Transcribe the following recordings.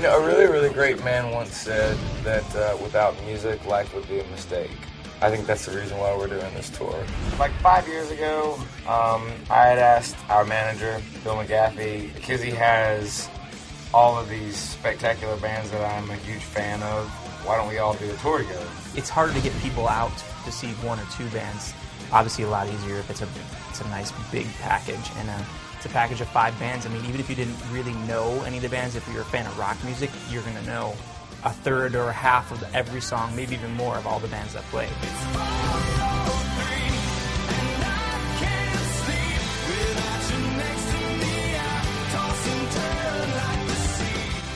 a really, really great man once said that without music, life would be a mistake. I think that's the reason why we're doing this tour. Like 5 years ago, I had asked our manager, Bill McGaffey, because he has all of these spectacular bands that I'm a huge fan of, why don't we all do a tour together? It's harder to get people out to see one or two bands. Obviously a lot easier if it's a nice big package, and it's a package of 5 bands. I mean, even if you didn't really know any of the bands, if you're a fan of rock music, you're going to know a third or a half of every song, maybe even more of all the bands that play.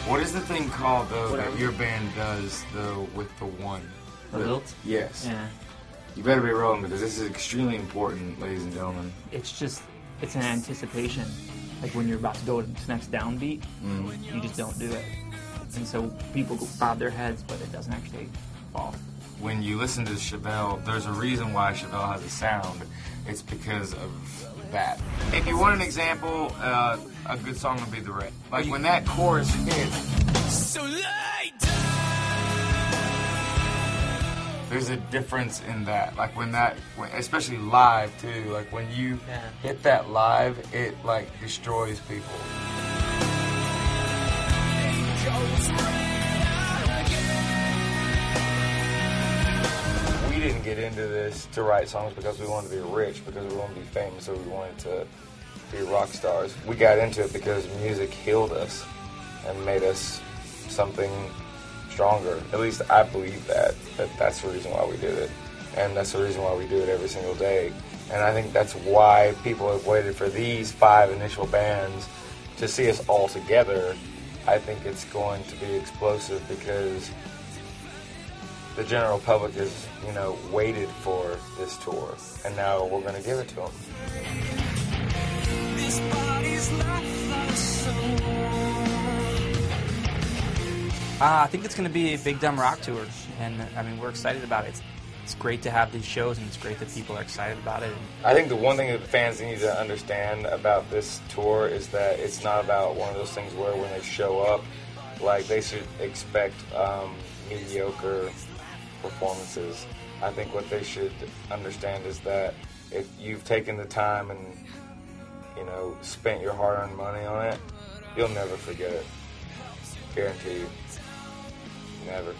What is the thing called, though, that your band does, though, with the one? The lilt? Yes. Yeah. You better be rolling, because this is extremely important, ladies and gentlemen. It's an anticipation. Like when you're about to go to this next downbeat, you just don't do it. And so people bob their heads, but it doesn't actually fall. When you listen to Chevelle, there's a reason why Chevelle has a sound. It's because of that. If you want an example, a good song would be The Red. Like when that chorus hits, so late. There's a difference in that. Like especially live too. Like when you hit that live, it like destroys people. We didn't get into this to write songs because we wanted to be rich, because we wanted to be famous, or we wanted to be rock stars. We got into it because music healed us and made us something stronger. At least I believe that's the reason why we did it. And that's the reason why we do it every single day. And I think that's why people have waited for these 5 initial bands to see us all together. I think it's going to be explosive because the general public has, waited for this tour, and now we're going to give it to them. I think it's going to be a big dumb rock tour, and I mean we're excited about it. It's great to have these shows, and it's great that people are excited about it. I think the one thing that fans need to understand about this tour is that it's not about one of those things where when they show up, like they should expect mediocre performances. I think what they should understand is that if you've taken the time and spent your hard-earned money on it, you'll never forget it. Guarantee you. Never.